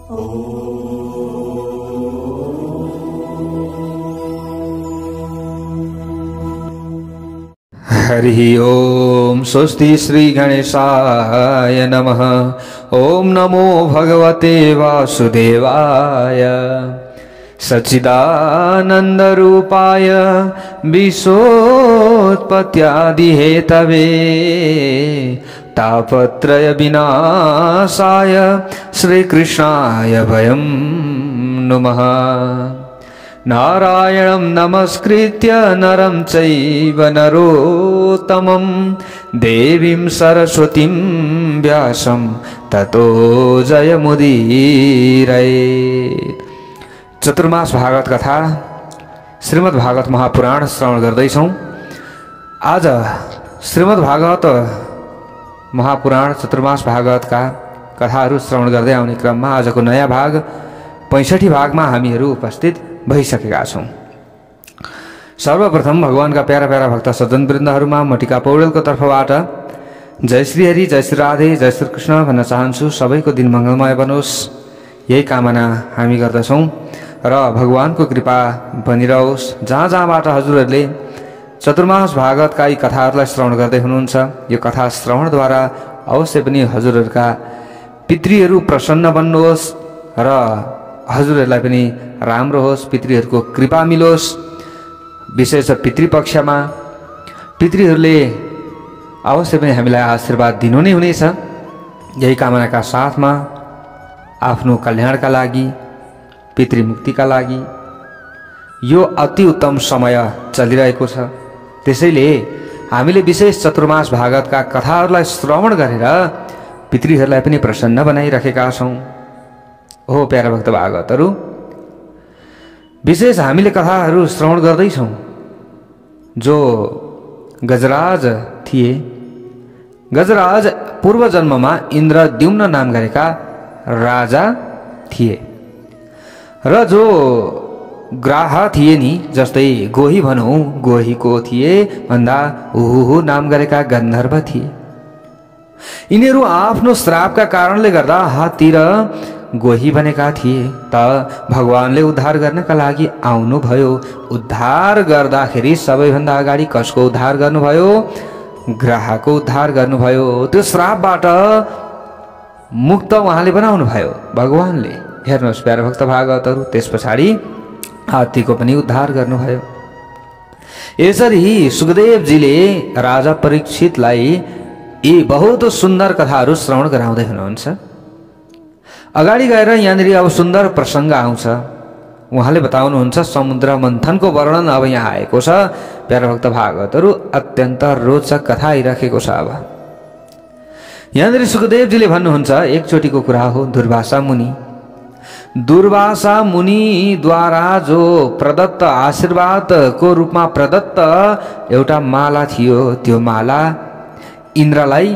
हरि ओम स्वस्ति श्री गणेशाय नमः। ओम नमो भगवते वासुदेवाय। सच्चिदानंद रूपाय विश्वोत्पत्त्यादि हेतवे तापत्रय विनाशाय श्री कृष्णाय वयं नुमः। नारायणं नमस्कृत्य नरं चैव नरोत्तमं देवीं सरस्वतीं व्यासं ततो जयमुदीरयेत्। चतुर्मास भागवत कथा श्रीमद् भागवत महापुराण श्रवण गर्दैछौं। आज श्रीमद् भागवत महापुराण चतुर्मास भागवतका कथाहरू श्रवण गर्दै आउने क्रममा आजको नयाँ भाग 65 भागमा हामीहरू उपस्थित भइसकेका छौं। सर्वप्रथम भगवानका प्यारा प्यारा भक्त सज्जन वृन्दहरूमा म टिका पौडेलको तर्फबाट जय श्री हरि, जय श्री राधे, जय श्री कृष्ण भन्न चाहन्छु। सबैको दिन मङ्गलमय बनोस्, यही कामना हामी गर्दछौं र भगवानको कृपा बनिरहोस्। जहाँ जहाँबाट हजुरहरूले चतुर्मास भागवतका यी कथाहरूलाई श्रवण गर्दै हुनुहुन्छ, यो कथा श्रवणद्वारा अवश्य पनि हजुरहरूका पितृहरू प्रसन्न बन्नुहोस् र हजुरहरूलाई पनि राम्रो होस्, पितृहरूको कृपा मिलोस्। विशेष पितृपक्षमा पितृहरूले अवश्य पनि हामीलाई आशीर्वाद दिनु नै हुनेछ। यही कामनाका साथमा आफ्नो कल्याणका लागि, पितृमुक्तिका लागि यो अति उत्तम समय चलिरहेको छ। त्यसैले हामीले विशेष चतुर्मास भागवतका कथाहरूलाई श्रवण गरेर पितृहरूलाई पनि प्रसन्न बनाइरहेका छौं। हो प्यारा भक्त भागवतहरू, विशेष हामीले कथाहरू श्रवण गर्दैछौं। जो गजराज थिए, गजराज पूर्व जन्ममा इन्द्रद्युम्न नाम गरेका राजा थिए र जो ग्राह थिए नि, जस्तै गोही भनौं, गोहीको थिए भन्दा हुहु नाम गरेका गन्धर्व थिए। यिनीहरू आफ्नो श्रापका कारणले गर्दा हाततिर गोही बनेका थिए। त भगवानले उद्धार गर्नका लागि आउनुभयो। उद्धार गर्दाखेरि सबैभन्दा अगाडि कसको उद्धार गर्नुभयो? ग्राहको उद्धार गर्नुभयो। त्यो श्रापबाट मुक्त उहाँले बनाउनु भयो भगवानले। हेर्नुहोस् प्यारा भक्त भागवतहरू, त्यस पछाडि हात्तीको पनि उद्धार गर्नुभयो। यसरी सुखदेवजीले राजा परीक्षितलाई यी बहुत सुन्दर कथाहरू श्रवण गराउँदै हुनुहुन्छ। अगाडि गएर यहाँनिर अब सुन्दर प्रसङ्ग आउँछ। उहाँले बताउनुहुन्छ समुद्र मन्थनको वर्णन अब यहाँ आएको छ। प्यारा भक्त भागवतहरू, अत्यन्त रोचक कथा आइराखेको छ। अब यहाँनिर सुखदेवजीले भन्नुहुन्छ, एकचोटिको कुरा हो। दुर्वासा मुनिद्वारा जो प्रदत्त आशीर्वादको रूपमा प्रदत्त एउटा माला थियो, त्यो माला इन्द्रलाई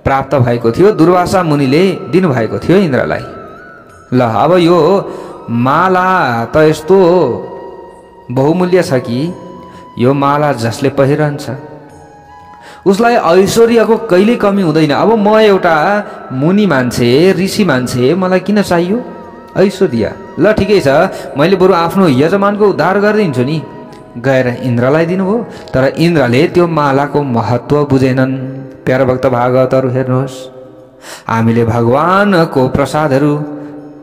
प्राप्त भएको थियो। दुर्वासा मुनिले दिनुभएको थियो इन्द्रलाई। ल अब यो माला त यस्तो बहुमूल्य छ कि यो माला जसले पहिरन्छ उसलाई ऐश्वर्यको कहिल्यै कमी हुँदैन। अब म एउटा मुनि मान्छे, ऋषि मान्छे, मलाई किन चाहियो ऐश्वर्य? ल ठिकै छ, मैले बरु आफ्नो यजमानको उद्धार गरिदिन्छु नि। गएर इन्द्रलाई दिनुभयो, तर इन्द्रले त्यो मालाको महत्त्व बुझेनन्। प्यारा भक्त भागवतहरू हेर्नुहोस्, हामीले भगवानको प्रसादहरू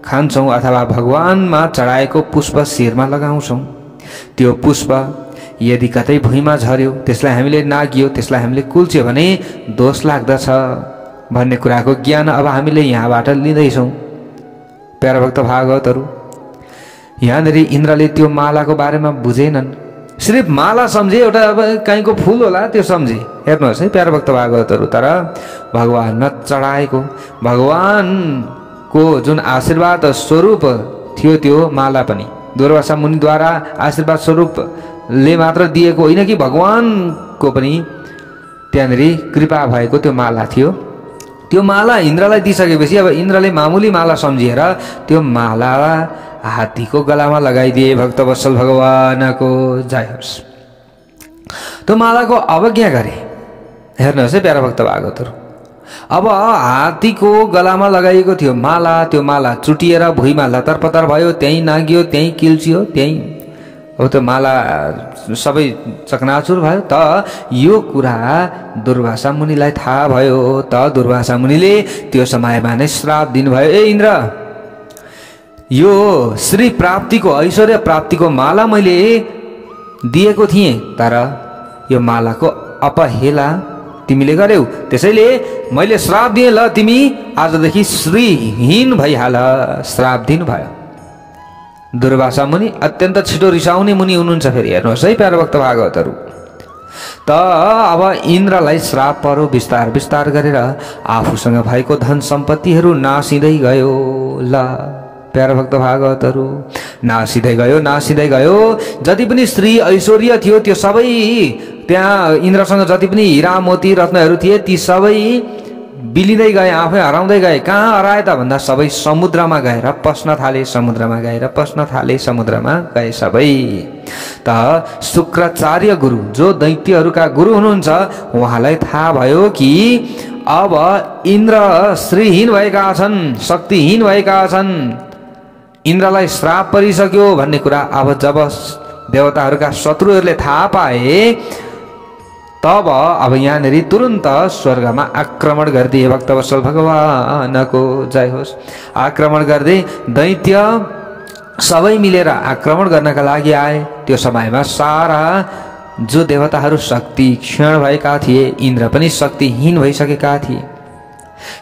खान्छौँ अथवा भगवानमा चढाएको पुष्प शिरमा लगाउँछौँ। त्यो पुष्प यदि कतै भुइँमा झर्यो, त्यसलाई हामीले नाग्यो, त्यसलाई हामीले कुल्च्यो भने दोष लाग्दछ भन्ने कुराको ज्ञान अब हामीले यहाँबाट लिँदैछौँ। प्यारा भक्त भागवतहरू, यहाँनिर इन्द्रले त्यो मालाको बारेमा बुझेनन्। सिर्फ माला सम्झे, एउटा अब काहीँको फुल होला त्यो सम्झे। हेर्नुहोस् है प्यारा भक्त भागवतहरू, तर भगवानमा चढाएको भगवानको जुन आशीर्वाद स्वरूप थियो त्यो माला पनि दुर्वासा मुनिद्वारा आशीर्वाद स्वरूपले मात्र दिएको होइन कि भगवानको पनि त्यहाँनिर कृपा भएको त्यो माला थियो। त्यो माला इन्द्रलाई दिइसकेपछि अब इन्द्रले मामुली माला सम्झिएर त्यो माला हात्तीको गलामा लगाइदिए। भक्तवत्सल भगवानको जय होस्। त्यो मालाको अवज्ञा गरे। हेर्नुहोस् है प्यारा भक्त भागवतहरू, अब हात्तीको गलामा लगाइएको थियो माला, त्यो माला चुटिएर भुइँमा लतरपतर भयो, त्यहीँ नागियो, त्यहीँ किल्चियो, त्यहीँ अब त्यो माला सबै चकनाचुर भयो। त यो कुरा दुर्वासा मुनिलाई थाहा भयो। त दुर्वासा मुनिले त्यो समयमा नै श्राप दिनुभयो, ए इन्द्र, यो श्री प्राप्तिको ऐश्वर्य प्राप्तिको माला मैले दिएको थिएँ, तर यो मालाको अपहेला तिमीले गर्यौ, त्यसैले मैले श्राप दिएँ। ल तिमी आजदेखि श्रीहीन भइहाल। श्राप दिनुभयो। दुर्वासा मुनि अत्यन्त छिटो रिसाउने मुनि हुनुहुन्छ। फेरि हेर्नुहोस् है प्यारो भक्त भागवतहरू। त अब इन्द्रलाई श्राप पर्यो। बिस्तार बिस्तार गरेर आफूसँग भएको धन सम्पत्तिहरू नासिँदै गयो। ल प्यारो भक्त भागवतहरू, नासिँदै गयो, नासिँदै गयो। जति पनि श्री ऐश्वर्य थियो त्यो सबै, त्यहाँ इन्द्रसँग जति पनि हिरा मोती रत्नहरू थिए ती सबै बिलिँदै गए, आफै हराउँदै गए। कहाँ हराए त भन्दा सबै समुद्रमा गएर पस्न थाले, समुद्रमा गएर पस्न थाले, समुद्रमा गए सबै। त शुक्राचार्य गुरु जो दैत्यहरूका गुरु हुनुहुन्छ उहाँलाई थाहा भयो कि अब इन्द्र श्रीहीन भएका छन्, शक्तिहीन भएका छन्, इन्द्रलाई श्राप परिसक्यो भन्ने कुरा अब जब देवताहरूका शत्रुहरूले थाहा पाए तब अब यहाँनिर तुरन्त स्वर्गमा आक्रमण गरिदिए। भक्तवत्सल भगवानको जय होस्। आक्रमण गर्दै दैत्य सबै मिलेर आक्रमण गर्नका लागि आए। त्यो समयमा सारा जो देवताहरू शक्ति क्षीण भएका थिए, इन्द्र पनि शक्तिहीन भइसकेका थिए।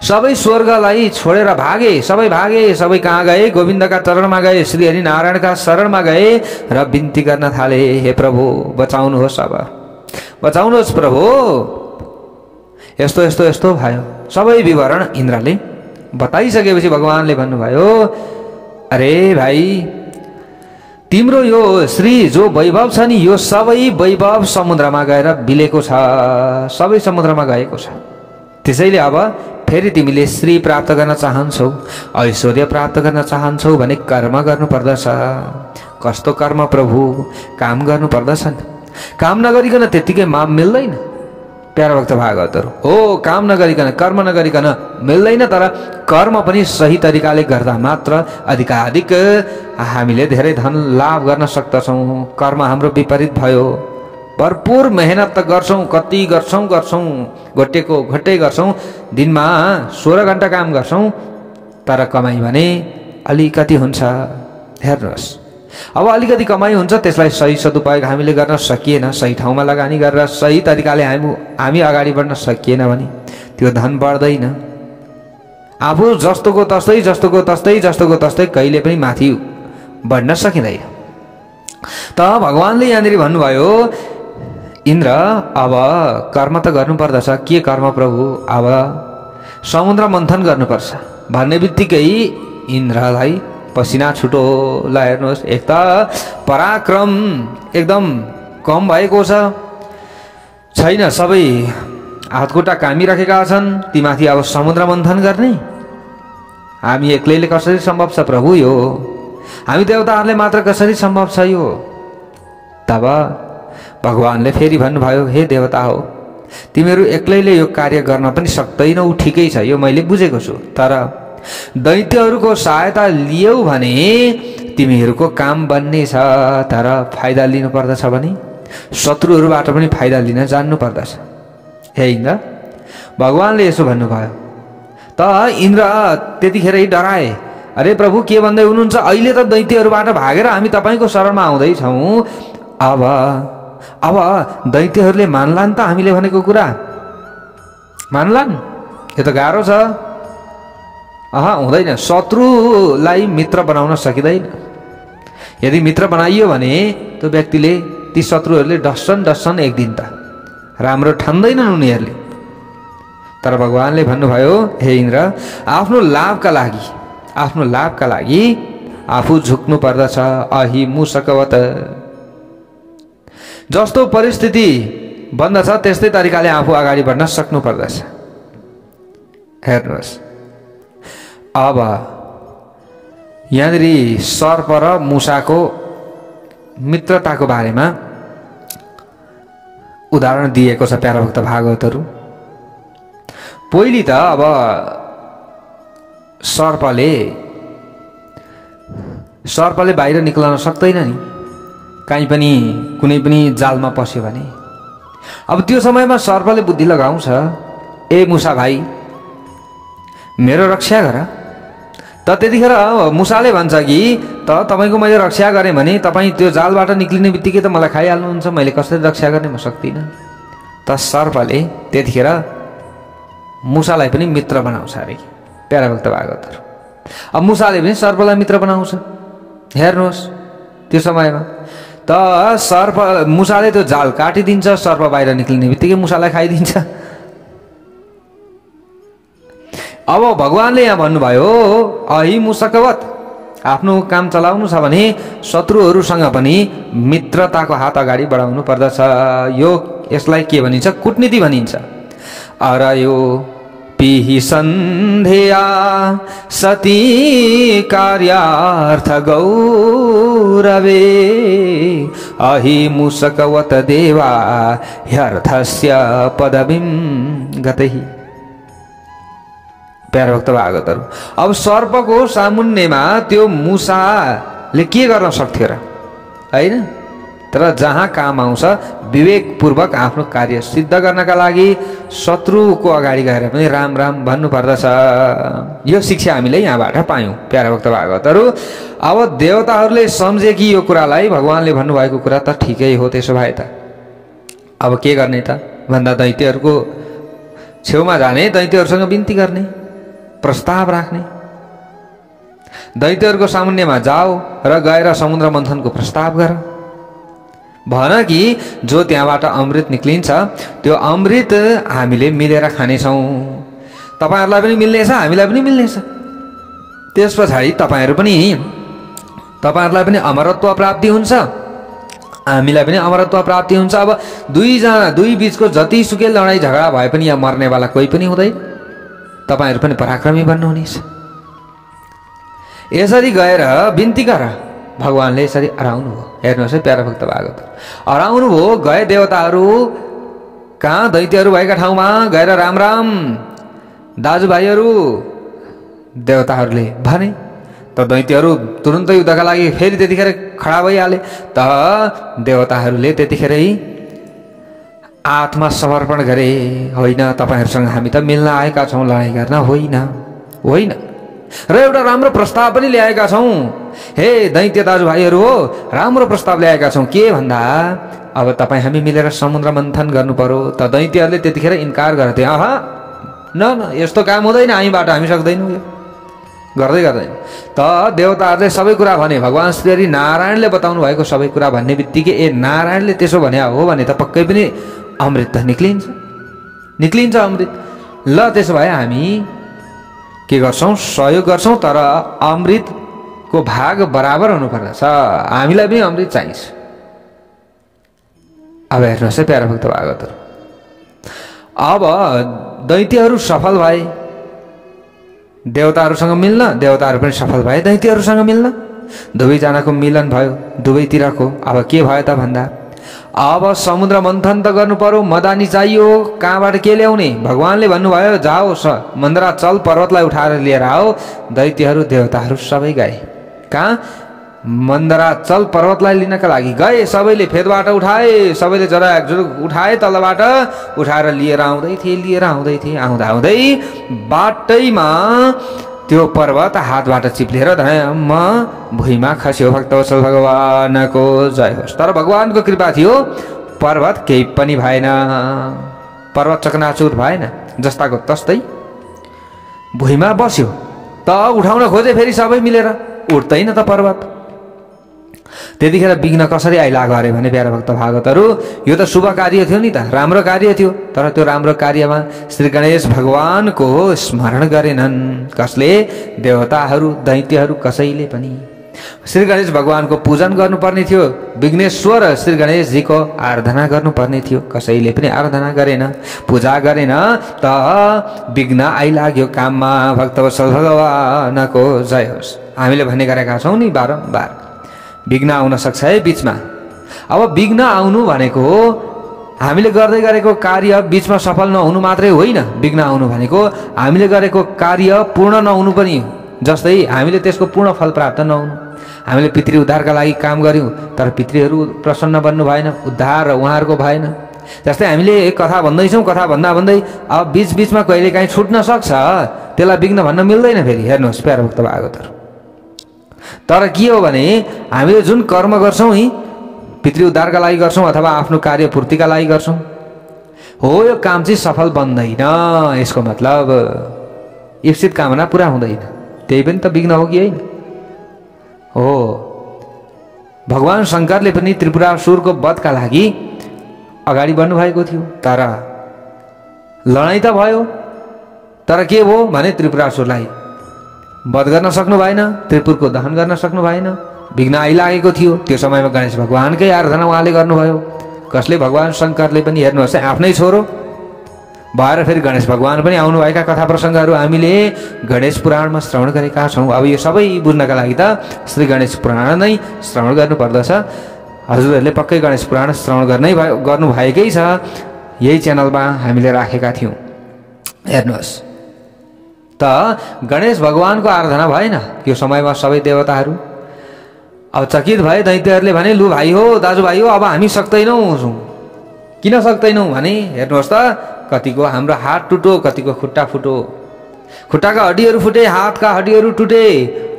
सबै स्वर्गलाई छोडेर भागे, सबै भागे। सबै कहाँ गए? गोविन्दका चरणमा गए, श्री हरि नारायणका शरणमा गए र बिन्ती गर्न थाले, हे प्रभु बचाउनुहोस्, अब बचाउनुहोस् प्रभु, यस्तो यस्तो यस्तो भयो। सबै विवरण इन्द्रले बताइसकेपछि भगवानले भन्नुभयो, अरे भाइ, तिम्रो यो श्री जो वैभव छ नि, यो सबै वैभव समुद्रमा गएर बिलेको छ, सबै समुद्रमा गएको छ। त्यसैले अब फेरि तिमीले श्री प्राप्त गर्न चाहन्छौ, ऐश्वर्य प्राप्त गर्न चाहन्छौ भने कर्म गर्नु पर्दछ। कस्तो कर्म प्रभु? काम गर्नु पर्दछ। काम नगरिकन त्यतिकै माम मिल्दैन। प्यारो भक्त भागवतहरू, हो, काम नगरिकन, कर्म नगरिकन मिल्दैन। तर कर्म पनि सही तरिकाले गर्दा मात्र अधिकाधिक हामीले धेरै धन लाभ गर्न सक्दछौँ। कर्म हाम्रो विपरीत भयो, भरपूर मेहनत त गर्छौँ, कति गर्छौँ, घोटेको घोटै गर्छौँ, दिनमा 16 घण्टा काम गर्छौँ, तर कमाइ भने अलिकति हुन्छ। हेर्नुहोस्, अब अलिकति कमाइ हुन्छ, त्यसलाई सही सदुपयोग हामीले गर्न सकिएन, सही ठाउँमा लगानी गरेर सही तरिकाले हामी अगाडि बढ्न सकिएन भने त्यो धन बढ्दैन। आफू जस्तोको तस्तै जस्तोको तस्तै जस्तोको तस्तै कहिले पनि माथि बढ्न सकिँदैन। त भगवानले यहाँनिर भन्नुभयो, इन्द्र अब कर्म त गर्नुपर्दछ। के कर्म प्रभु? अब समुद्र मन्थन गर्नुपर्छ भन्ने बित्तिकै इन्द्रलाई पसिना छुटो। ल हेर्नुहोस्, एक त पराक्रम एकदम कम भएको छैन, सबै हातखुट्टा कामिराखेका छन्, तीमाथि अब समुद्र मन्थन गर्ने हामी एक्लैले कसरी सम्भव छ प्रभु? यो हामी देवताहरूले मात्र कसरी सम्भव छ यो? तब भगवानले फेरि भन्नुभयो, हे देवता हो, तिमीहरू एक्लैले यो कार्य गर्न पनि सक्दैनौ, ठिकै छ, यो मैले बुझेको छु। तर दैत्यहरूको सहायता लियौ भने तिमीहरूको काम बन्ने छ। तर फाइदा लिनु पर्दछ भने शत्रुहरूबाट पनि फाइदा लिन जान्नु पर्दछ। हे इन्द्र, भगवानले यसो भन्नुभयो। त इन्द्र त्यतिखेरै डराए, अरे प्रभु के भन्दै हुनुहुन्छ? अहिले त दैत्यहरूबाट भागेर हामी तपाईँको शरणमा आउँदैछौँ, अब दैत्यहरूले मान्लान् त हामीले भनेको कुरा? मान्लान्? यो त गाह्रो छ। हुँदैन। शत्रुलाई मित्र बनाउन सकिँदैन। यदि मित्र बनाइयो भने त्यो व्यक्तिले, ती शत्रुहरूले डस्छन् एक दिन त, राम्रो ठान्दैनन् उनीहरूले। तर भगवानले भन्नुभयो, हे इन्द्र, आफ्नो लाभका लागि आफू झुक्नु पर्दछ। अहि मुसकवत, जस्तो परिस्थिति बन्दछ त्यस्तै तरिकाले आफू अगाडि बढ्न सक्नु पर्दछ। हेर्नुहोस्, अब यहाँनिर सर्प र मुसाको मित्रताको बारेमा उदाहरण दिएको छ प्यारा भक्त भागवतहरू। पहिली त अब सर्पले बाहिर निक्लन सक्दैन नि, कहीँ पनि कुनै पनि जालमा पस्यो भने। अब त्यो समयमा सर्पले बुद्धि लगाउँछ, ए मुसा भाइ मेरो रक्षा गर। त त्यतिखेर मुसाले भन्छ कि तपाईको मैले रक्षा गरेँ भने तपाईँ त्यो जालबाट निक्लिने बित्तिकै त मलाई खाइहाल्नुहुन्छ, मैले कसरी रक्षा गर्ने, म सक्दिनँ। त सर्पले त्यतिखेर मुसालाई पनि मित्र बनाउँछ अरे प्यारा भक्त भागवतहरू। अब मुसाले पनि सर्पलाई मित्र बनाउँछ। हेर्नुहोस् त्यो समयमा त मुसाले त्यो जाल काटिदिन्छ, सर्प बाहिर निक्लिने बित्तिकै मुसालाई खाइदिन्छ। अब भगवानले यहाँ भन्नुभयो अहि मुसकवत, आफ्नो काम चलाउनु छ भने शत्रुहरूसँग पनि मित्रताको हात अगाडि बढाउनु पर्दछ। यसलाई के भनिन्छ? कूटनीति भनिन्छ। अरयो पिहि सन्ध्यया सती कार्यार्थ गौरवे अहि मुसकवत देवा ह्यर्थस्य पदवीं गतहि। प्यारा भक्त भागवतहरू, अब सर्पको सामुन्नेमा त्यो मुसाले के गर्न सक्थ्यो र, होइन? तर जहाँ काम आउँछ विवेकपूर्वक आफ्नो कार्य सिद्ध गर्नका लागि शत्रुको अगाडि गएर पनि राम राम भन्नुपर्दछ। यो शिक्षा हामीले यहाँबाट पायौँ प्यारा भक्त भागवतहरू। अब देवताहरूले सम्झे कि यो कुरालाई भगवानले भन्नुभएको कुरा त ठिकै हो, त्यसो भए त अब के गर्ने त भन्दा दैत्यहरूको छेउमा जाने, दैत्यहरूसँग बिन्ती गर्ने, प्रस्ताव राख्ने। दैत्यहरूको सामुन्नेमा जाओ र गएर समुद्र मन्थनको प्रस्ताव गर। भन कि जो त्यहाँबाट अमृत निक्लिन्छ त्यो अमृत हामीले मिलेर खानेछौँ, तपाईँहरूलाई पनि मिल्नेछ, हामीलाई पनि मिल्नेछ। त्यस पछाडि तपाईँहरूलाई पनि अमरत्व प्राप्ति हुन्छ, हामीलाई पनि अमरत्व प्राप्ति हुन्छ। अब दुई बीचको जतिसुकै लडाइँ झगडा भए पनि यहाँ मर्नेवाला कोही पनि हुँदैन, तपाईँहरू पनि पराक्रमी बन्नुहुनेछ। यसरी गएर बिन्ती गर। भगवानले यसरी अराउनु भयो। हेर्नुहोस् है प्यारा भक्त भागवत, अराउनु भयो। गए देवताहरू कहाँ? दैत्यहरू भएका ठाउँमा गएर राम राम दाजुभाइहरू देवताहरूले भने। त दैत्यहरू तुरुन्तै युद्धका लागि फेरि त्यतिखेर खडा भइहाले। त देवताहरूले त्यतिखेरै आत्मसमर्पण गरे। होइन, तपाईँहरूसँग हामी त मिल्न आएका छौँ, लडाइँ गर्न होइन। र एउटा राम्रो प्रस्ताव पनि ल्याएका छौँ। हे दैत्य दाजुभाइहरू हो, राम्रो प्रस्ताव ल्याएका छौँ। के भन्दा अब तपाईँ हामी मिलेर समुद्र मन्थन गर्नु पर्यो। त दैत्यहरूले त्यतिखेर इन्कार गर्थे, आहा न यस्तो काम हुँदैन, हामीबाट हामी सक्दैनौँ, यो गर्दैन। त देवताहरूले सबै कुरा भने। भगवान श्री नारायणले बताउनु भएको सबै कुरा भन्ने बित्तिकै ए नारायणले त्यसो भने हो भने त पक्कै पनि अमृत त निक्लिन्छ अमृत। ल त्यसो भए हामी के गर्छौँ? सहयोग गर्छौँ, तर अमृतको भाग बराबर हुनुपर्दछ, हामीलाई पनि अमृत चाहिन्छ। अब हेर्नुहोस् है प्यारा भक्त भागवतहरू, अब दैत्यहरू सफल भए देवताहरूसँग मिल्न, देवताहरू पनि सफल भए दैत्यहरूसँग मिल्न, दुवैजनाको मिलन भयो दुवैतिरको। अब के भयो त भन्दा अब समुद्र मन्थन त गर्नु पर्यो, मदानी चाहियो। कहाँबाट के ल्याउने? भगवानले भन्नुभयो जाओ मन्दरा चल पर्वतलाई उठाएर लिएर आओ। दैत्यहरू देवताहरू सबै गए कहाँ? मन्दरा चल पर्वतलाई लिनका लागि गए। सबैले फेदबाट उठाए, सबैले जरा एकजुट उठाए, तलबाट उठाएर लिएर आउँदै थिए। आउँदै बाटैमा त्यो पर्वत हातबाट चिप्लेर धम्म भुइँमा खस्यो। भक्तवत्सल भगवानको जय होस्। तर भगवानको कृपा थियो, पर्वत केही पनि भएन, पर्वत चकनाचुर भएन, जस्ताको तस्तै भुइँमा बस्यो। त उठाउन खोजे फेरि सबै मिलेर, उठ्दैन त पर्वत। त्यतिखेर विघ्न कसरी आइलाग्यो अरे भने प्यारा भक्त भागवतहरू, यो त शुभ कार्य थियो नि त, राम्रो कार्य थियो। तर त्यो राम्रो कार्यमा श्री गणेश भगवानको स्मरण गरेनन्। कसले? देवताहरू दैत्यहरू कसैले पनि। श्री गणेश भगवानको पूजन गर्नुपर्ने थियो, विघ्नेश्वर श्री गणेशजीको आराधना गर्नुपर्ने थियो, कसैले पनि आराधना गरेन, पूजा गरेन। त विघ्न आइलाग्यो काममा। भक्तवत्सल भगवानको जय होस्। हामीले भन्ने गरेका छौँ नि बारम्बार, विघ्न आउन सक्छ है बिचमा। अब विघ्न आउनु भनेको हामीले गर्दै गरेको कार्य बीचमा सफल नहुनु मात्रै होइन विघ्न आउनु भनेको, हामीले गरेको कार्य पूर्ण नहुनु पनि। जस्तै हामीले त्यसको पूर्ण फल प्राप्त नहुनु। हामीले पितृ उद्धारका लागि काम गऱ्यौँ तर पितृहरू प्रसन्न बन्नु भएन, उद्धार उहाँहरूको भएन। जस्तै हामीले कथा भन्दैछौँ, कथा भन्दा भन्दै अब बीचबीचमा कहिलेकाहीँ छुट्न सक्छ, त्यसलाई विघ्न भन्न मिल्दैन। फेरि हेर्नुहोस् प्यारो भक्त भागवतहरू, तर के हो भने हामीले जुन कर्म गर्छौँ यी पितृ उद्धारका लागि गर्छौँ अथवा आफ्नो कार्य पूर्तिका लागि गर्छौँ, हो यो काम चाहिँ सफल बन्दैन। यसको मतलब इप्सित कामना पुरा हुँदैन, त्यही पनि त विघ्न हो कि होइन? हो, भगवान शङ्करले पनि त्रिपुरासुरको वधका लागि अगाडि बढ्नु भएको थियो, तर लडाइँ त भयो, तर के भयो भने त्रिपुरासुरलाई वध गर्न सक्नु भएन, त्रिपुरको दहन गर्न सक्नु भएन, विघ्न आइलागेको थियो। त्यो समयमा गणेश भगवानकै आराधना उहाँले गर्नुभयो। कसले? भगवान शङ्करले पनि। हेर्नुहोस् आफ्नै छोरो भएर फेरि गणेश भगवान पनि आउनुभएका कथा प्रसङ्गहरू हामीले गणेश पुराणमा श्रवण गरेका छौँ। अब यो सबै बुझ्नका लागि त श्री गणेश पुराण नै श्रवण गर्नुपर्दछ। हजुरहरूले पक्कै गणेश पुराण श्रवण गर्नुभएकै छ, यही च्यानलमा हामीले राखेका थियौँ। हेर्नुहोस् त गणेश भगवानको आराधना भएन यो समयमा। सबै देवताहरू अब चकित भए। दैत्यहरूले भने लु भाइ हो, दाजुभाइ हो, अब हामी सक्दैनौँ। किन सक्दैनौँ भने हेर्नुहोस् त, कतिको हाम्रो हात टुटो, कतिको खुट्टा फुटो, खुट्टाका हड्डीहरू फुटे, हातका हड्डीहरू टुटे।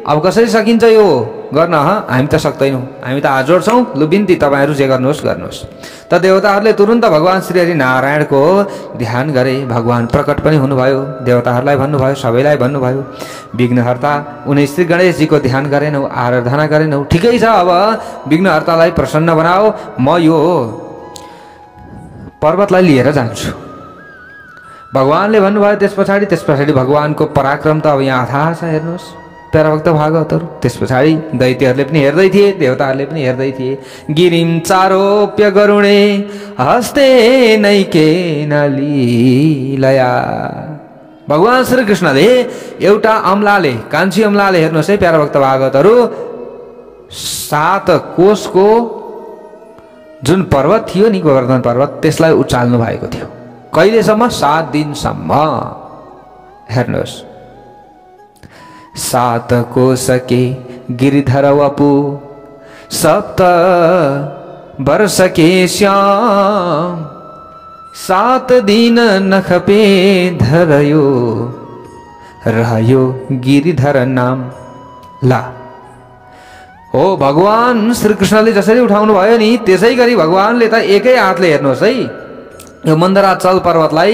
अब कसरी सकिन्छ यो गर्न? हामी त सक्दैनौँ, हामी त हात जोड्छौँ, लु बिन्ती तपाईँहरू जे गर्नुहोस् गर्नुहोस्। त देवताहरूले तुरुन्त भगवान श्री हरि नारायणको ध्यान गरे। भगवान प्रकट पनि हुनुभयो, देवताहरूलाई भन्नुभयो, सबैलाई भन्नुभयो, विघ्नहर्ता उनी श्री गणेशजीको ध्यान गरेनौ, आराधना गरेनौ, ठिकै छ, अब विघ्नहर्तालाई प्रसन्न बनाओ, म यो पर्वतलाई लिएर जान्छु। भगवानले भन्नुभयो। त्यस पछाडि भगवानको पराक्रम त अब यहाँ थाहा छ। हेर्नुहोस् प्यारा भक्त भागवतहरू, त्यस पछाडि दैत्यहरूले पनि हेर्दै थिए, देवताहरूले पनि हेर्दै थिए। गिरिम चारोप्य गरुणे हस्ते नैकेन लीलया। भगवान श्री कृष्णले एउटा अम्लाले, कान्छी अम्लाले, हेर्नुहोस् है प्यारा भक्त भागवतहरू, 7 कोसको जुन पर्वत थियो नि, गोवर्धन पर्वत, त्यसलाई उचाल्नु भएको थियो। कहिलेसम्म? 7 दिनसम्म। हेर्नुहोस्, 7 कोस के गिरिधर वपु, 7 वर्ष के श्याम, 7 दिन नख पे धरयो, रहयो गिरिधर नाम। ला हो, भगवान श्रीकृष्णले जसरी उठाउनु भयो नि, त्यसै गरी भगवानले त एकै हातले, हेर्नुहोस् है, यो मन्दराचल पर्वतलाई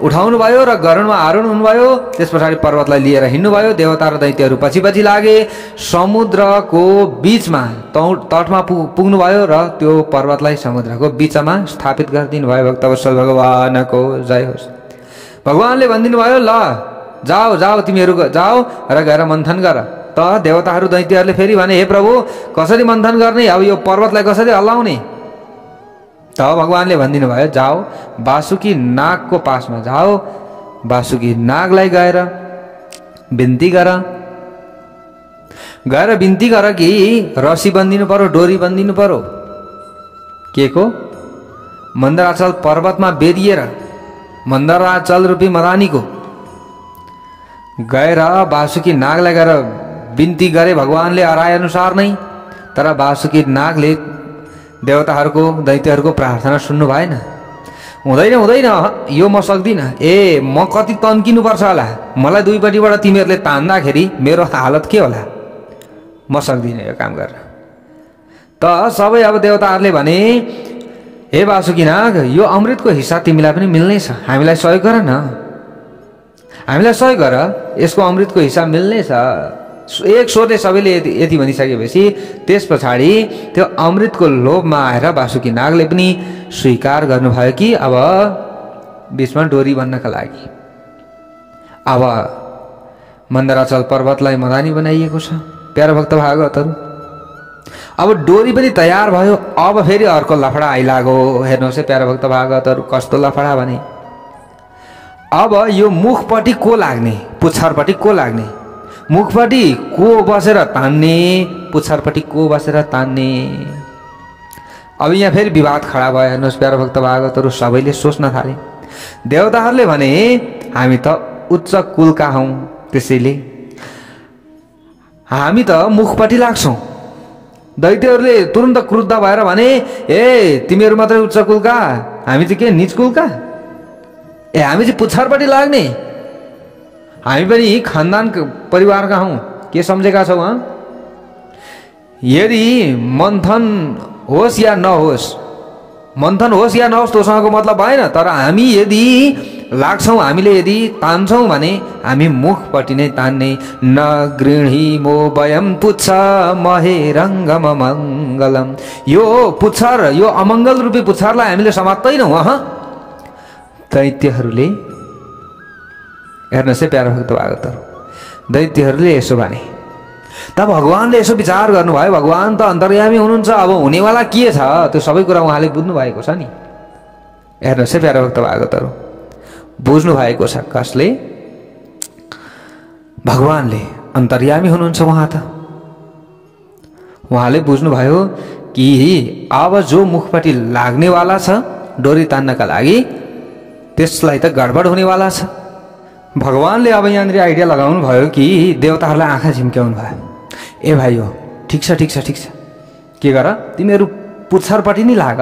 उठाउनु भयो र गरुडमा आरोहण हुनुभयो। त्यस पछाडि पर्वतलाई लिएर हिँड्नुभयो। देवता र दैत्यहरू पछि पछि लागे। समुद्रको बिचमा तटमा पुग्नुभयो र त्यो पर्वतलाई समुद्रको बिचमा स्थापित गरिदिनु भयो। भक्तवत्सल भगवानको जय होस्। भगवानले भनिदिनु भयो, ल जाओ जाओ, तिमीहरू जाओ र गएर मन्थन गर। त देवताहरू दैत्यहरूले फेरि भने, हे प्रभु कसरी मन्थन गर्ने, अब यो पर्वतलाई कसरी हल्लाउने? त भगवानले भनिदिनु भयो, जाओ वासुकी नागको पासमा जाओ, वासुकी नागलाई गएर बिन्ती गर कि रसी बन्दिनु पर्यो, डोरी बन्दिनु पर्यो। के को? मन्दराचल पर्वतमा बेरिएर मन्दराचल रूपी मदानीको गएर वासुकी नागलाई गएर बिन्ती गरे भगवानले अराए अनुसार नै। तर वासुकी नागले देवताहरूको दैत्यहरूको प्रार्थना सुन्नु भएन। हुँदैन हुँदैन, यो म सक्दिनँ। ए म कति तन्किनुपर्छ होला, मलाई दुईपट्टिबाट तिमीहरूले तान्दाखेरि मेरो हालत के होला, म सक्दिनँ यो काम गर्न। त सबै अब देवताहरूले भने, हे वासुकी नाग, यो अमृतको हिस्सा तिमीलाई पनि मिल्नै छ, हामीलाई सहयोग गर न, हामीलाई सहयोग गर, यसको अमृतको हिस्सा मिल्नै छ। एक स्वरले सबैले यति भनिसकेपछि त्यस पछाडि त्यो अमृतको लोभमा आएर वासुकी नागले पनि स्वीकार गर्नुभयो कि अब बिचमा डोरी बन्नका लागि अब मन्दराचल पर्वतलाई मदानी बनाइएको छ। प्यारा भक्त भागवतहरू, अब डोरी पनि तयार भयो। अब फेरि अर्को लफडा आइलागो। हेर्नुहोस् है प्यारा भक्त भागवतहरू, कस्तो लफडा भने, अब यो मुखपट्टि को लाग्ने, पुच्छरपट्टि को लाग्ने, मुखपट्टि को बसेर तान्ने, पुच्छरपट्टि को बसेर तान्ने। अब यहाँ फेरि विवाद खडा भयो। हेर्नुहोस् प्यारो भक्त भागवतहरू, सबैले सोच्न थाले। देवताहरूले भने हामी त उच्च कुलका हौँ, त्यसैले हामी त मुखपट्टि लाग्छौँ। दैत्यहरूले तुरन्त क्रुद्ध भएर भने ए तिमीहरू मात्रै उच्च कुलका, हामी चाहिँ के निच कुलका? ए हामी चाहिँ पुच्छरपट्टि लाग्ने, हामी पनि खानदान परिवारका हौँ, के सम्झेका छौ? यदि मन्थन होस् या नहोस्, मन्थन होस् या नहोस् तोसँगको मतलब भएन, तर हामी यदि लाग्छौँ, हामीले यदि तान्छौँ भने हामी मुखपट्टि नै तान्ने। न गृहीमो वयं पुच्छ महे रङ्गम मङ्गलम। यो पुच्छर, यो अमङ्गल रूपी पुच्छरलाई हामीले समात्दैनौँ। दैत्यहरूले, हेर्नुहोस् है प्यारो भक्त भागवतहरू, दैत्यहरूले यसो भने त भगवानले यसो विचार गर्नुभयो, भगवान त अन्तर्यामी हुनुहुन्छ, अब हुनेवाला के छ त्यो सबै कुरा उहाँले बुझ्नु भएको छ नि। हेर्नुहोस् है प्यारो भक्त भागवतहरू, बुझ्नु भएको छ। कसले? भगवानले अन्तर्यामी हुनुहुन्छ। उहाँले बुझ्नुभयो कि अब जो मुखपट्टि लाग्नेवाला छ डोरी तान्नका लागि, त्यसलाई त गडबड हुनेवाला छ। भगवानले अब यहाँनिर आइडिया लगाउनु भयो कि देवताहरूलाई आँखा झिम्क्याउनु भयो। ए भाइ हो, ठिक छ ठिक छ ठिक छ, के गर तिमीहरू पुच्छरपट्टि नै लाग।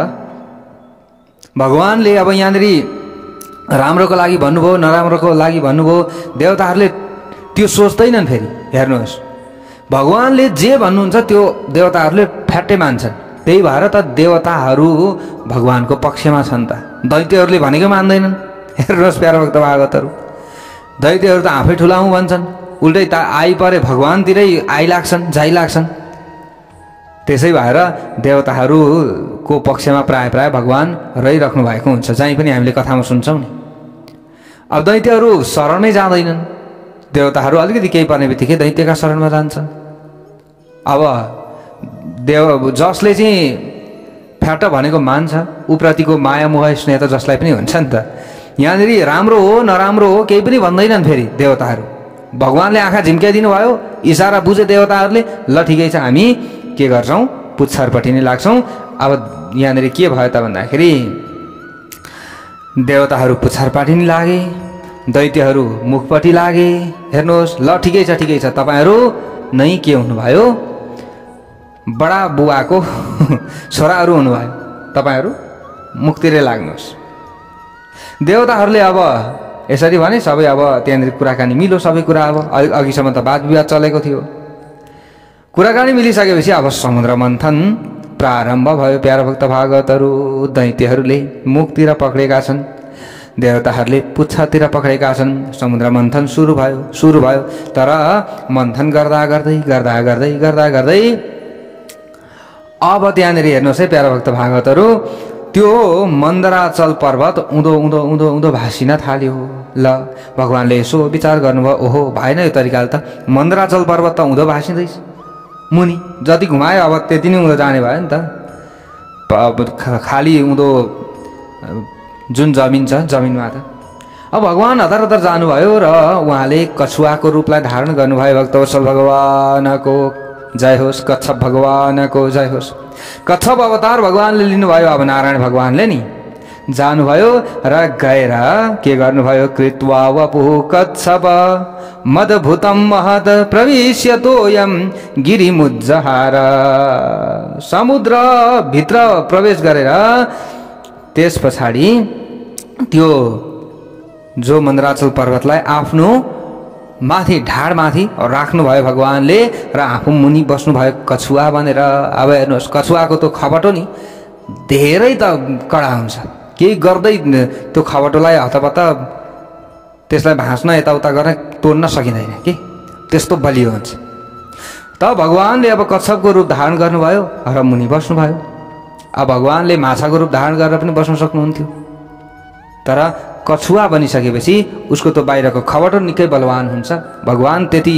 भगवानले अब यहाँनिर राम्रोको लागि भन्नुभयो, नराम्रोको लागि भन्नुभयो। देवताहरूले त्यो सोच्दैनन् फेरि। हेर्नुहोस्, भगवानले जे भन्नुहुन्छ त्यो देवताहरूले फ्याट्टै मान्छन्। त्यही भएर त देवताहरू भगवानको पक्षमा छन् त, दैत्यहरूले भनेको मान्दैनन्। हेर्नुहोस् प्यारो भक्त भागवतहरू, दैत्यहरू त आफै ठुला हुँ भन्छन्, उल्टै त आइपरे भगवानतिरै आइलाग्छन्, जाइलाग्छन्। त्यसै भएर देवताहरूको पक्षमा प्राय प्राय भगवान रहिराख्नु भएको हुन्छ, जहीँ पनि हामीले कथामा सुन्छौँ नि। अब दैत्यहरू शरणमै जाँदैनन्, देवताहरू अलिकति केही पर्ने बित्तिकै दैत्यका शरणमा जान्छन्। अब जसले चाहिँ फ्याट भनेको मान्छ, उप्रतिको माया मोह स्नेह त जसलाई पनि हुन्छ नि त। यहाँनिर राम्रो हो नराम्रो हो केही पनि भन्दैनन् फेरि देवताहरू। भगवानले आँखा झिम्क्याइदिनु भयो, इसारा बुझे देवताहरूले, ल ठिकै छ हामी के गर्छौँ, पुच्छरपट्टि नै लाग्छौँ। अब यहाँनिर के भयो त भन्दाखेरि देवताहरू पुच्छरपट्टि नै लागे, दैत्यहरू मुखपट्टि लागे। हेर्नुहोस्, ल ठिकै छ तपाईँहरू नै के हुनुभयो, बडा बुवाको छोराहरू हुनुभयो, तपाईँहरू मुखतिरै लाग्नुहोस्। देवताहरूले अब यसरी भने सबै अब त्यहाँनिर कुराकानी मिल्यो, सबै कुरा अब अघिसम्म त वाद विवाद चलेको थियो। कुराकानी मिलिसकेपछि अब समुद्र मन्थन प्रारम्भ भयो। प्यारो भक्त भागवतहरू, दैत्यहरूले मुखतिर पक्रेका छन्, देवताहरूले पुच्छतिर पक्रेका छन्। समुद्र मन्थन सुरु भयो। तर मन्थन गर्दा गर्दै अब त्यहाँनिर हेर्नुहोस् है प्यारो भक्त भागवतहरू, त्यो मन्दराचल पर्वत उँधो भासिन थाल्यो। ल भगवानले यसो विचार गर्नुभयो, ओहो भएन यो तरिकाले त, मन्दराचल पर्वत त उँधो भासिँदैछ, मुनि जति घुमायो अब त्यति नै उँधो जाने भयो नि त। अब खाली उँधो जुन जमिन छ, जमिनमा त अब भगवान हतार जानुभयो र उहाँले कछुवाको रूपलाई धारण गर्नुभयो। भक्तवत्सल भगवानको जय होस्, कच्छप भगवानको जय होस्। कच्छप अवतार भगवानले लिनुभयो। अब नारायण भगवानले नि जानुभयो र गएर के गर्नुभयो, कृत्वा वपुः कच्छप मदभूतं महद प्रविश्यतोयं गिरिमुज्जहार। समुद्र भित्र प्रवेश गरेर त्यस पछाडि त्यो जो मन्दराचल पर्वतलाई आफ्नो माथि ढाडमाथि राख्नुभयो भगवानले र आफू मुनि बस्नुभयो कछुवा बनेर। अब हेर्नुहोस्, कछुवाको त्यो खबटो नि धेरै त कडा हुन्छ, केही गर्दै त्यो खबटोलाई हतपत त्यसलाई भाँच्न यताउता गर्न तोड्न सकिँदैन कि, त्यस्तो बलियो हुन्छ। त भगवानले अब कच्छपको रूप धारण गर्नुभयो र मुनि बस्नुभयो। अब भगवानले माछाको रूप धारण गरेर पनि बस्न सक्नुहुन्थ्यो, तर कछुवा बनिसकेपछि उसको त्यो बाहिरको खबटो निकै बलवान हुन्छ। भगवान त्यति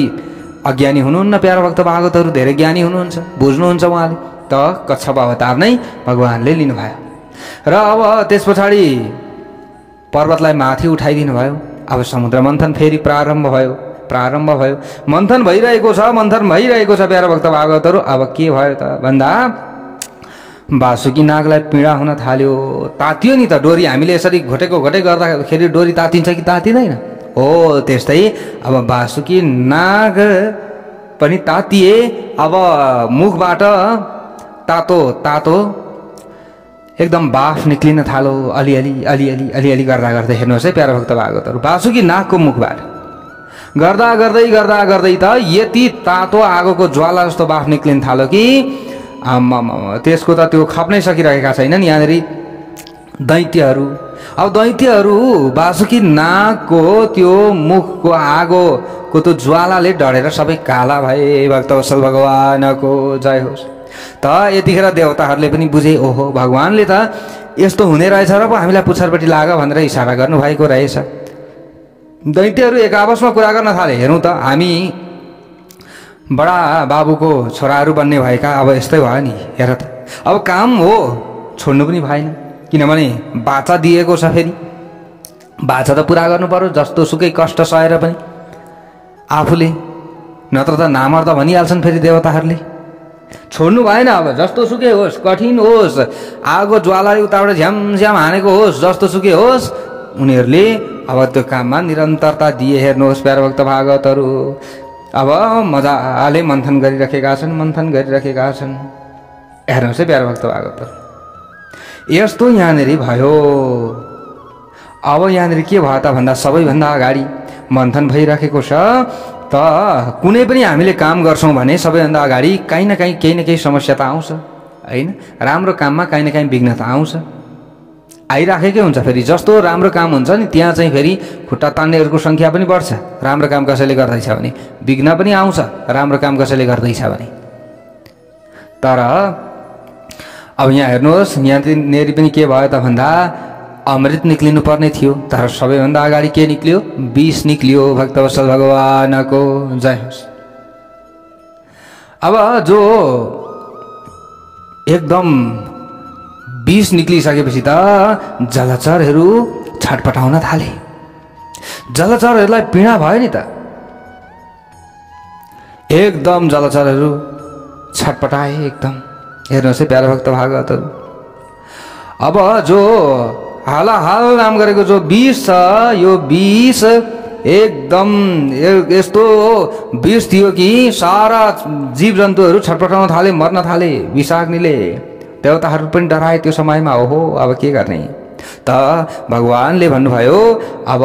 अज्ञानी हुनुहुन्न प्यारो भक्त भागवतहरू, धेरै ज्ञानी हुनुहुन्छ, बुझ्नुहुन्छ उहाँले। त कच्छप अवतार नै भगवानले लिनुभयो र अब त्यस पछाडि पर्वतलाई माथि उठाइदिनु भयो। अब समुद्र मन्थन फेरि प्रारम्भ भयो। मन्थन भइरहेको छ प्यारो भक्त भागवतहरू। अब के भयो त भन्दा बासुकी नागलाई पीडा हुन थाल्यो। तातियो नि त डोरी, हामीले यसरी घोटेको घोटे गर्दाखेरि डोरी तातिन्छ कि तातिँदैन? हो त्यस्तै अब बासुकी नाग पनि तातिए। अब मुखबाट तातो तातो एकदम बाफ निक्लिन थालो। अलिअलि अलिअलि अलिअलि गर्दा गर्दै हेर्नुहोस् है प्यारो भक्त भागवतहरू, बासुकी नागको मुखबाट गर्दा गर्दै गर्दा गर्दै त यति तातो आगोको ज्वाला जस्तो बाफ निक्लिन थाल्यो कि त्यसको त त्यो खप्नै सकिरहेका छैनन् यहाँनिर दैत्यहरू। अब दैत्यहरू बासुकी नागको त्यो मुखको आगोको त्यो ज्वालाले डढेर सबै काला भए। भक्तवत्सल भगवानको जय होस्। त यतिखेर देवताहरूले पनि बुझे, ओहो भगवानले त यस्तो हुने रहेछ र पो हामीलाई पुच्छरपट्टि लाग भनेर इसारा गर्नुभएको रहेछ। दैत्यहरू एक आपसमा कुरा गर्न थाले, हेरौँ त हामी बडा बाबुको छोराहरू बन्ने भएका, अब यस्तै भयो नि, हेर त अब काम हो छोड्नु पनि भएन, किनभने बाचा दिएको छ। फेरि बाचा त पुरा गर्नु पर्यो जस्तो सुकै कष्ट सहेर पनि आफूले, नत्र त नामर्द भनिहाल्छन् फेरि देवताहरूले। छोड्नु भएन, अब जस्तो सुकै होस्, कठिन होस्, आगो ज्वालाले उताबाट झ्यामझ्याम हानेको होस्, जस्तो सुकै होस्, उनीहरूले अब त्यो काममा निरन्तरता दिए। हेर्नुहोस् प्यारो भक्त भागवतहरू, अब मजाले मन्थन गरिराखेका छन्, मन्थन गरिराखेका छन्। हेर्नुहोस् है प्यारो भक्त भागवतहरू, यस्तो यहाँनिर भयो। अब यहाँनिर के भयो त भन्दा सबैभन्दा अगाडि मन्थन भइराखेको छ। त कुनै पनि हामीले काम गर्छौँ भने सबैभन्दा अगाडि काहीँ न काहीँ केही न केही समस्या त आउँछ होइन। राम्रो काममा काहीँ न काहीँ विघ्न त आउँछ, आइराखेकै हुन्छ। फेरि जस्तो राम्रो काम हुन्छ नि त्यहाँ चाहिँ फेरि खुट्टा तान्नेहरूको सङ्ख्या पनि बढ्छ। राम्रो काम कसैले गर्दैछ भने विघ्न पनि आउँछ, राम्रो काम कसैले गर्दैछ भने। तर अब यहाँ हेर्नुहोस्, यहाँनिर पनि के भयो त भन्दा अमृत निक्लिनु पर्ने थियो, तर सबैभन्दा अगाडि के निक्लियो? विष निक्लियो। भक्तवत्सल भगवानको जय होस्। अब जो एकदम विष निक्लिसकेपछि त जलचरहरू छटपटाउन थाले। जलचरहरूलाई पीडा भयो नि त, एकदम जलचरहरू छटपटाए एकदम। हेर्नुहोस् है प्यारो भक्त भागवतहरू, अब जो हालाहाल नाम गरेको जो विष छ, यो विष एकदम यस्तो विष थियो कि सारा जीव जन्तुहरू छटपटाउन थाले, मर्न थाले विषाग्निले। देवताहरू पनि डराए त्यो समयमा। ओहो अब के गर्ने त? भगवानले भन्नुभयो अब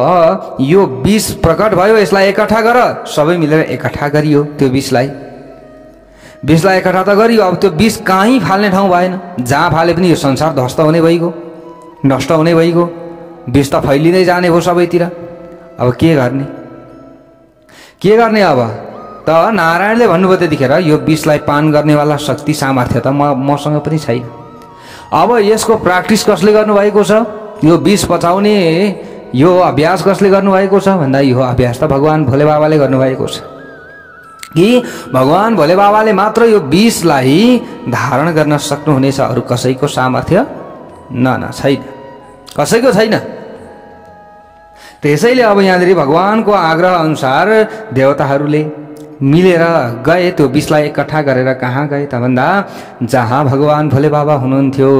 यो विष प्रकट भयो, यसलाई एकट्ठा गर। सबै मिलेर एकट्ठा गरियो त्यो विषलाई एकट्ठा त गरियो। अब त्यो विष कहीँ फाल्ने ठाउँ भएन, जहाँ फाले पनि यो संसार ध्वस्त हुने भइगयो, नष्ट हुने भइगयो, विष त फैलिँदै जाने भयो सबैतिर। अब के गर्ने के गर्ने? अब त नारायणले भन्नुभयो त्यतिखेर यो विषलाई पान गर्नेवाला शक्ति सामर्थ्य त मसँग पनि छैन। अब यसको प्र्याक्टिस कसले गर्नुभएको छ? यो विष पचाउने यो अभ्यास कसले गर्नुभएको छ भन्दा यो अभ्यास त भगवान भोले बाबाले गर्नुभएको छ। कि भगवान भोले बाबाले मात्र यो विषलाई धारण गर्न सक्नुहुनेछ, अरू कसैको सामर्थ्य न छैन, कसैको छैन। त्यसैले अब यहाँनिर भगवानको आग्रह अनुसार देवताहरूले मिलेर गए, त्यो विषलाई एकट्ठा गरेर कहाँ गए त भन्दा जहाँ भगवान भोले बाबा हुनुहुन्थ्यो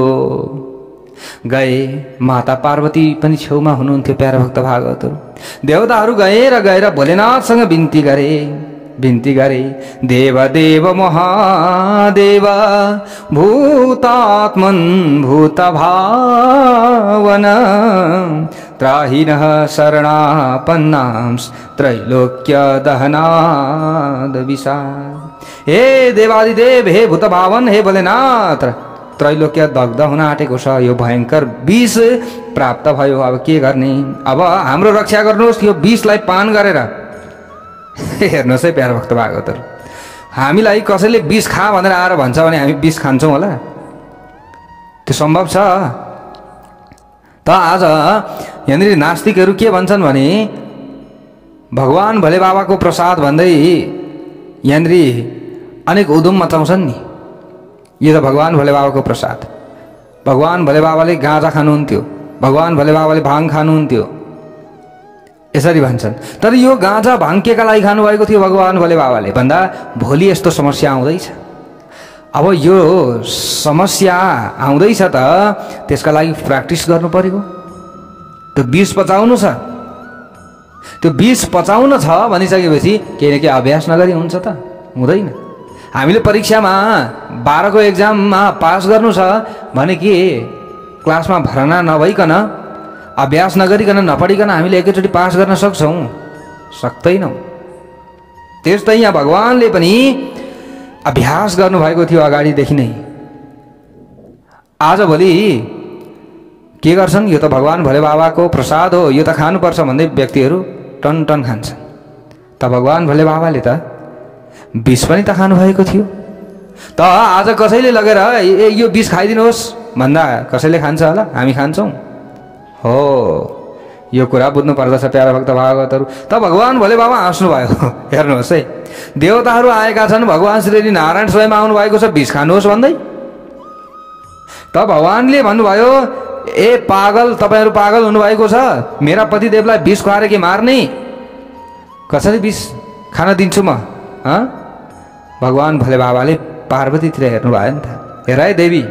गए। माता पार्वती पनि छेउमा हुनुहुन्थ्यो प्यारा भक्त भागवतहरू। देवताहरू गए र गएर भोलेनाथसँग बिन्ती गरे देव देव महादेव भूतात्मन् भूत भावन त्राहिनः शरणापन्नांस् त्रैलोक्य दहनाद विषाद। हे देवादिदेव, हे भूत भावन, हे भोलेनाथ, त्रैलोक्य दग्ध हुन आँटेको छ, यो भयंकर विष प्राप्त भयो। अब के गर्ने? अब हाम्रो रक्षा गर्नुहोस् यो विषलाई पान गरेर। हेर्नुहोस् है प्यारो भक्त भागवतहरू, हामीलाई कसैले विष खा भनेर आएर भन्छ भने हामी विष खान्छौँ होला? त्यो सम्भव छ त? आज यहाँनिर नास्तिकहरू के भन्छन् भने भगवान भोले बाबाको प्रसाद भन्दै यहाँनिर अनेक उधुम मचाउँछन् नि। यो त भगवान भोले बाबाको प्रसाद। भगवान भोले बाबाले गाँजा खानुहुन्थ्यो, भगवान भोले बाबाले भाङ खानुहुन्थ्यो, यसरी भन्छन्। तर यो गाँजा भाङ केका लागि खानुभएको थियो भगवान भोले बाबाले भन्दा भोलि यस्तो समस्या आउँदैछ। अब यो समस्या आउँदैछ त त्यसका लागि प्र्याक्टिस गर्नु पर्यो। त्यो विष पचाउनु छ, त्यो विष पचाउन छ भनिसकेपछि केही न केही अभ्यास नगरी हुन्छ त? हुँदैन। हामीले परीक्षामा 12 को एक्जाममा पास गर्नु छ भने के क्लासमा भर्ना नभइकन अभ्यास नगरिकन नपढिकन हामीले एकैचोटि पास गर्न सक्छौँ? सक्दैनौँ। त्यस्तै यहाँ भगवानले पनि अभ्यास गर्नुभएको थियो अगाडिदेखि नै। आजभोलि के गर्छन्, यो त भगवान भोले बाबाको प्रसाद हो, यो त खानुपर्छ भन्दै व्यक्तिहरू टन टन खान्छन्। त भगवान भोले बाबाले त विष पनि त खानुभएको थियो। त आज कसैले लगेर यो विष खाइदिनुहोस् भन्दा कसैले खान्छ होला? हामी खान्छौँ। हो, यो कुरा बुझ्नु पर्दछ प्यारा भक्त भागवतहरू। त भगवान भोले बाबा हाँस्नुभयो। हेर्नुहोस् है, देवताहरू आएका छन्, भगवान श्री नारायण स्वयं आउनु भएको छ विष खानुहोस् भन्दै। त भगवानले भन्नुभयो, ए पागल, तपाईहरू पागल हुनुभएको छ, मेरा पतिदेवलाई विष खुवाएर के मार्ने? कसरी विष खान दिन्छु म? भगवान भोले बाबाले पार्वतीतिर हेर्नु भयो नि त। हेर है देवी,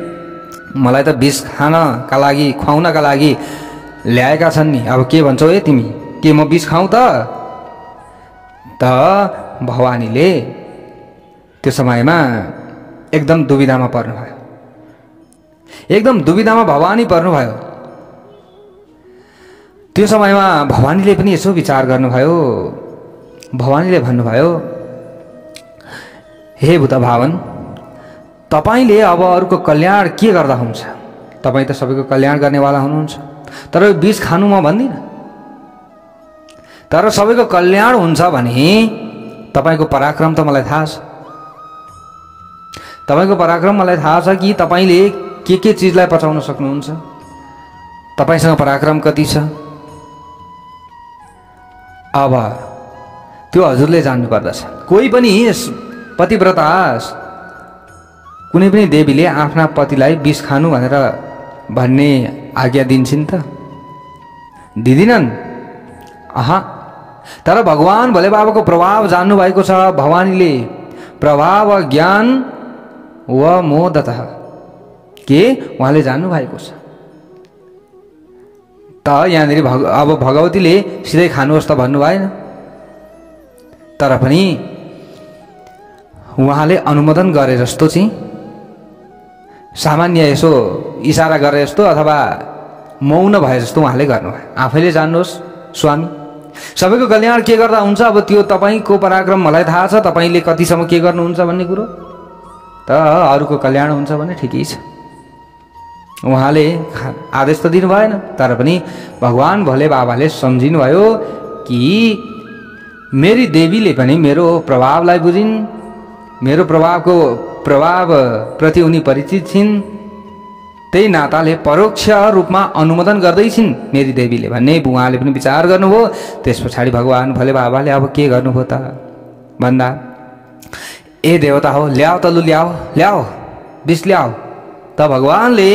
मलाई त विष खानका लागि, खुवाउनका लागि ल्याएका छन् नि, अब के भन्छौ ए तिमी? के म विष खाउँ त भवानीले त्यो समयमा एकदम दुविधामा पर्नुभयो। एकदम दुविधामा भवानी पर्नुभयो। त्यो समयमा भवानीले पनि यसो विचार गर्नुभयो। भवानीले भन्नुभयो, हे भूत भावन, तपाईले अब अरूको कल्याण के गर्दा हुन्छ? तपाईँ त सबैको कल्याण गर्नेवाला हुनुहुन्छ, तर विष खानु म भन्दिनँ। तर सबैको कल्याण हुन्छ भने तपाईको पराक्रम त मलाई थाहा छ। तपाईको पराक्रम मलाई थाहा छ कि तपाईले के चिजलाई पचाउन सक्नुहुन्छ। तपाईसँग पराक्रम कति छ अब त्यो हजुरले जान्नु पर्दछ। कोही पनि पतिव्रता कुनै पनि देवीले आफ्ना पतिलाई विष खानु भनेर भन्ने आज्ञा दिन्छन् त? दिदिनन्। तर भगवान भोले बाबाको प्रभाव जान्नु भएको छ। भवानीले प्रभाव ज्ञान व मोदतः के उहाँले जान्नु भएको छ। त यहाँनिर अब भगवतीले सिधै खानुहोस् त भन्नु भएन, तर पनि उहाँले अनुमोदन गरे जस्तो चाहिँ सामान्य यसो इशारा गरे जस्तो अथवा मौन भए जस्तो उहाँले गर्नुभयो। आफैले जान्नुहोस् स्वामी, सबैको कल्याण के गर्दा हुन्छ अब त्यो तपाईँको पराक्रम मलाई थाहा छ। तपाईँले कतिसम्म के गर्नुहुन्छ भन्ने कुरो त अरूको कल्याण हुन्छ भने ठिकै छ। उहाँले आदेश त दिनु भएन, तर पनि भगवान भोले बाबाले सम्झिनुभयो कि मेरी देवीले पनि मेरो प्रभावलाई बुझिन्, मेरो प्रभाव प्रति उनी परिचित छिन्, त्यही नाताले परोक्ष रूपमा अनुमोदन गर्दैछिन् मेरी देवीले भन्ने उहाँले पनि विचार गर्नुभयो। त्यस पछाडि भगवान भोले बाबाले अब के गर्नुभयो त भन्दा, ए देवता हो, ल्याऊ त लु, ल्याऊ विष ल्याऊ। त भगवानले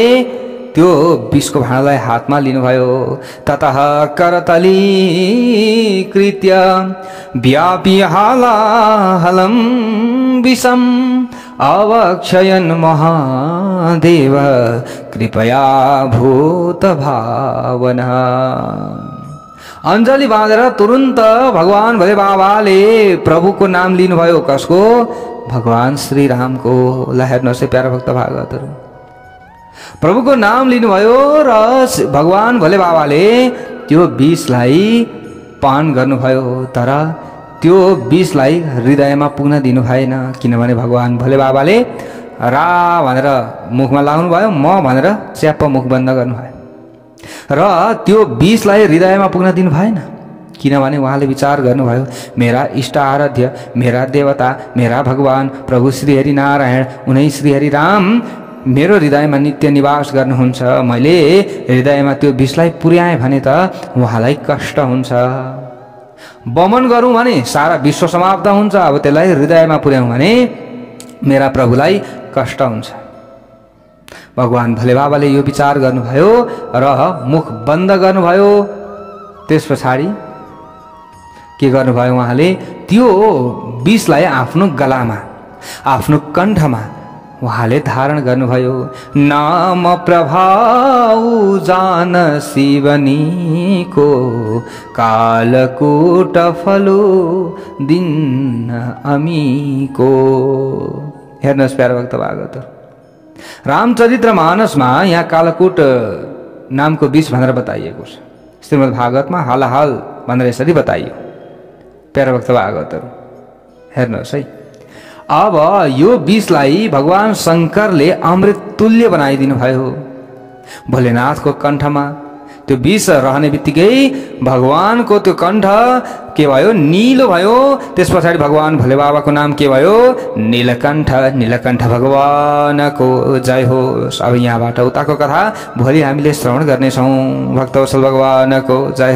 त्यो विषको भाँडालाई हातमा लिनुभयो। ततः करतली कृत्य व्यापी हालाहलम विषम अवक्षयन् महादेव कृपया भूत भावना। अञ्जली बाँधेर तुरुन्त भगवान भोले बाबाले प्रभुको नाम लिनुभयो। कसको? भगवान श्री रामको। ल हेर्नुहोस् है प्यारा भक्त भागवतहरू, प्रभुको नाम लिनुभयो र भगवान भोले बाबाले त्यो विषलाई पान गर्नुभयो। तर त्यो विषलाई हृदयमा पुग्न दिनु भएन, किनभने भगवान भोले बाबाले रा भनेर मुखमा लाउनु भयो, म भनेर च्याप्प मुख बन्द गर्नुभयो र त्यो विषलाई हृदयमा पुग्न दिनु भएन। किनभने उहाँले विचार गर्नुभयो, मेरा इष्ट आराध्य, मेरा देवता, मेरा भगवान प्रभु श्री हरि नारायण, उनै श्री हरि राम मेरो हृदयमा नित्य निवास गर्नुहुन्छ। मैले हृदयमा त्यो विषलाई पुर्याएँ भने त उहाँलाई कष्ट हुन्छ। बमन गरौँ भने सारा विश्व समाप्त हुन्छ, अब त्यसलाई हृदयमा पुर्याउँ भने मेरा प्रभुलाई कष्ट हुन्छ। भगवान भोले बाबाले यो विचार गर्नुभयो र मुख बन्द गर्नुभयो। त्यस पछाडि के गर्नुभयो उहाँले? त्यो विषलाई आफ्नो गलामा, आफ्नो कण्ठमा उहाँले धारण गर्नुभयो। नाम प्रभाव जान शिवनीको कालकूट फलो दिन अमीको। हेर्नुहोस् प्यारो भक्त भागवत, रामचरित्र मानसमा यहाँ कालकूट नामको विष भनेर बताइएको छ। श्रीमद् भागवतमा हालहाल भनेर यसरी बताइयो। प्यारो भक्त भागवतहरू हेर्नुहोस् है। अब यो विषलाई भगवान शङ्करले अमृत तुल्य बनाइदिनु भयो। भोलेनाथको कण्ठमा त्यो विष रहने बित्तिकै भगवानको त्यो कण्ठ के भयो? नीलो भयो। त्यस पछाडि भगवान भोले बाबाको नाम के भयो? नीलकण्ठ। नीलकण्ठ भगवानको जय होस्। अब यहाँबाट उताको कथा भोलि हामीले श्रवण गर्नेछौँ। भक्तवत्सल भगवानको जय होस्।